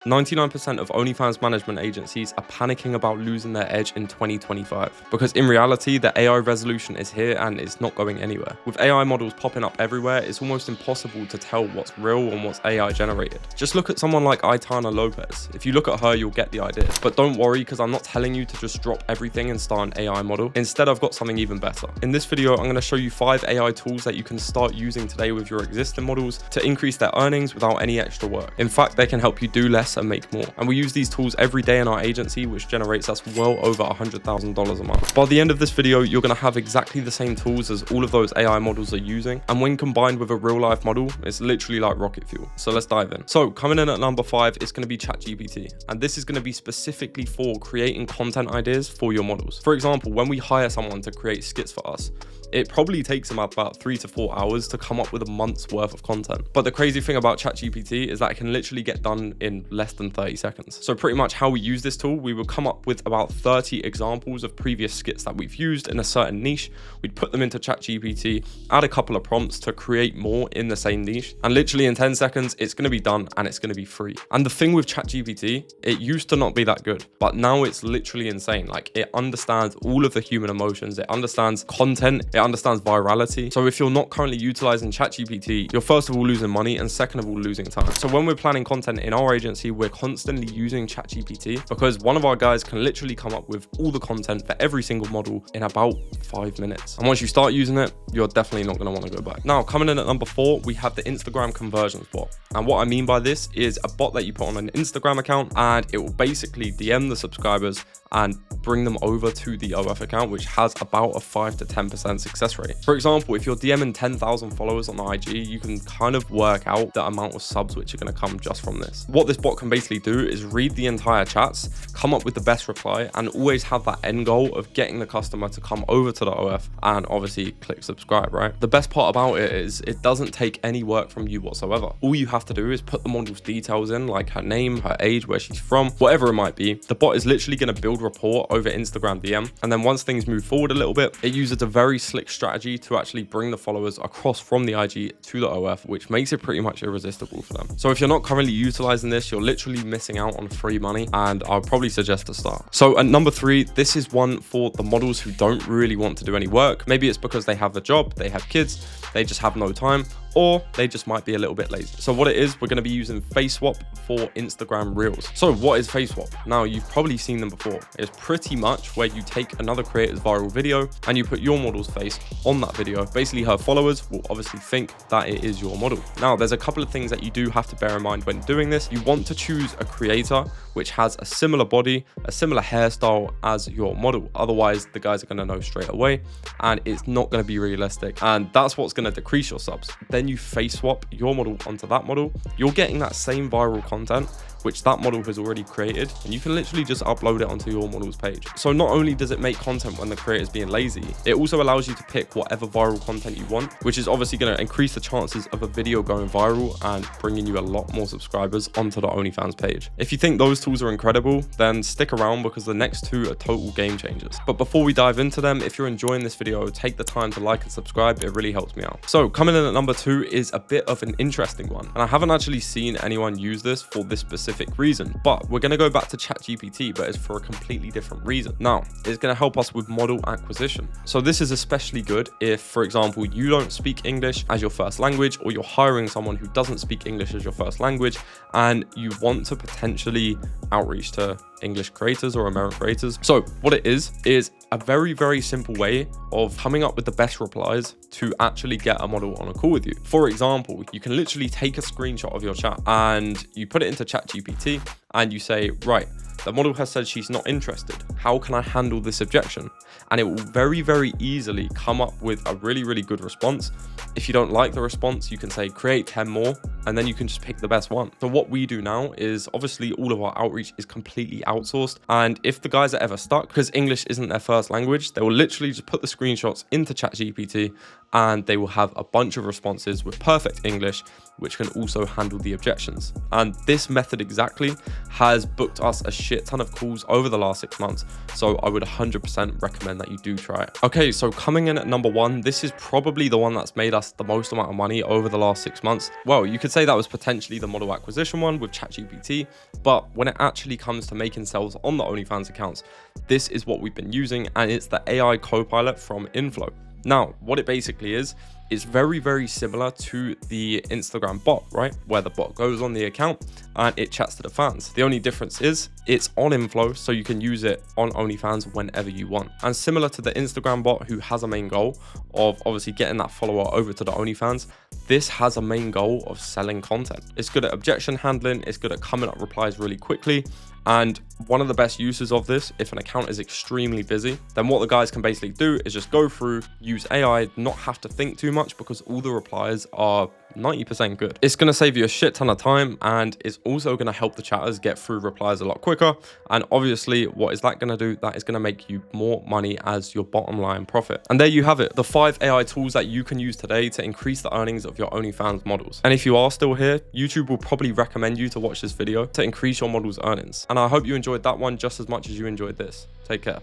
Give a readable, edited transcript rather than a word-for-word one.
99% of OnlyFans management agencies are panicking about losing their edge in 2025 because in reality, the AI revolution is here and it's not going anywhere. With AI models popping up everywhere, it's almost impossible to tell what's real and what's AI generated. Just look at someone like Aitana Lopez. If you look at her, you'll get the idea. But don't worry, because I'm not telling you to just drop everything and start an AI model. Instead, I've got something even better. In this video, I'm going to show you 5 AI tools that you can start using today with your existing models to increase their earnings without any extra work. In fact, they can help you do less and make more. And we use these tools every day in our agency, which generates us well over $100,000 a month. By the end of this video, you're going to have exactly the same tools as all of those AI models are using. And when combined with a real life model, it's literally like rocket fuel. So let's dive in. So coming in at number 5, it's going to be ChatGPT. And this is going to be specifically for creating content ideas for your models. For example, when we hire someone to create skits for us, it probably takes them about 3 to 4 hours to come up with a month's worth of content. But the crazy thing about ChatGPT is that it can literally get done in less than 30 seconds. So pretty much how we use this tool, we will come up with about 30 examples of previous skits that we've used in a certain niche. We'd put them into ChatGPT, add a couple of prompts to create more in the same niche. And literally in 10 seconds, it's going to be done and it's going to be free. And the thing with ChatGPT, it used to not be that good, but now it's literally insane. Like it understands all of the human emotions. It understands content. It understands virality. So if you're not currently utilizing ChatGPT, you're first of all losing money and second of all losing time. So when we're planning content in our agency, we're constantly using ChatGPT because one of our guys can literally come up with all the content for every single model in about 5 minutes. And once you start using it, you're definitely not going to want to go back. Now, coming in at number 4, we have the Instagram conversions bot. And what I mean by this is a bot that you put on an Instagram account and it will basically DM the subscribers and bring them over to the OF account, which has about a 5 to 10% success rate. For example, if you're DMing 10,000 followers on IG, you can kind of work out the amount of subs which are going to come just from this. What this bot can basically do is read the entire chats, come up with the best reply, and always have that end goal of getting the customer to come over to the OF and obviously click subscribe, right? The best part about it is it doesn't take any work from you whatsoever. All you have to do is put the model's details in, like her name, her age, where she's from, whatever it might be. The bot is literally going to build rapport over Instagram DM. And then once things move forward a little bit, it uses a very slick strategy to actually bring the followers across from the IG to the OF, which makes it pretty much irresistible for them. So if you're not currently utilizing this, you're literally missing out on free money, and I'll probably suggest to start. So at number 3, this is one for the models who don't really want to do any work. Maybe it's because they have a job, they have kids, they just have no time, or they just might be a little bit lazy. So what it is, we're going to be using face swap for Instagram Reels. So what is face swap? Now, you've probably seen them before. It's pretty much where you take another creator's viral video and you put your model's face on that video. Basically, her followers will obviously think that it is your model. Now, there's a couple of things that you do have to bear in mind when doing this. You want to choose a creator which has a similar body, a similar hairstyle as your model. Otherwise, the guys are going to know straight away and it's not going to be realistic. And that's what's going to decrease your subs. Then you face swap your model onto that model. You're getting that same viral content which that model has already created, and you can literally just upload it onto your model's page. So not only does it make content when the creator's being lazy, it also allows you to pick whatever viral content you want, which is obviously going to increase the chances of a video going viral and bringing you a lot more subscribers onto the OnlyFans page. If you think those tools are incredible, then stick around because the next 2 are total game changers. But before we dive into them, if you're enjoying this video, take the time to like and subscribe. It really helps me out. So coming in at number 2 is a bit of an interesting one, and I haven't actually seen anyone use this for this specific reason, but we're going to go back to ChatGPT, but it's for a completely different reason. Now, it's going to help us with model acquisition. So this is especially good if, for example, you don't speak English as your first language, or you're hiring someone who doesn't speak English as your first language, and you want to potentially outreach to English creators or American creators. So what it is a very, very simple way of coming up with the best replies to actually get a model on a call with you. For example, you can literally take a screenshot of your chat and you put it into ChatGPT and you say, right, the model has said she's not interested. How can I handle this objection? And it will very, very easily come up with a really, really good response. If you don't like the response, you can say create 10 more, and then you can just pick the best one. So what we do now is obviously all of our outreach is completely outsourced. And if the guys are ever stuck because English isn't their first language, they will literally just put the screenshots into ChatGPT and they will have a bunch of responses with perfect English, which can also handle the objections. And this method exactly has booked us a shit ton of calls over the last 6 months. So I would 100% recommend that you do try it. Okay, so coming in at number 1, this is probably the one that's made us the most amount of money over the last 6 months. Well, you could say that was potentially the model acquisition one with ChatGPT, but when it actually comes to making sales on the OnlyFans accounts, this is what we've been using, and it's the AI CoPilot from Inflow. Now, what it basically is very, very similar to the Instagram bot, right? Where the bot goes on the account and it chats to the fans. The only difference is it's on Inflow, so you can use it on OnlyFans whenever you want. And similar to the Instagram bot, who has a main goal of obviously getting that follower over to the OnlyFans, this has a main goal of selling content. It's good at objection handling, it's good at coming up replies really quickly. And one of the best uses of this, if an account is extremely busy, then what the guys can basically do is just go through, use AI, not have to think too much, because all the replies are 90% good. It's going to save you a shit ton of time, and it's also going to help the chatters get through replies a lot quicker. And obviously, what is that going to do? That is going to make you more money as your bottom line profit. And there you have it, the 5 AI tools that you can use today to increase the earnings of your OnlyFans models. And if you are still here, YouTube will probably recommend you to watch this video to increase your model's earnings. And I hope you enjoyed that one just as much as you enjoyed this. Take care.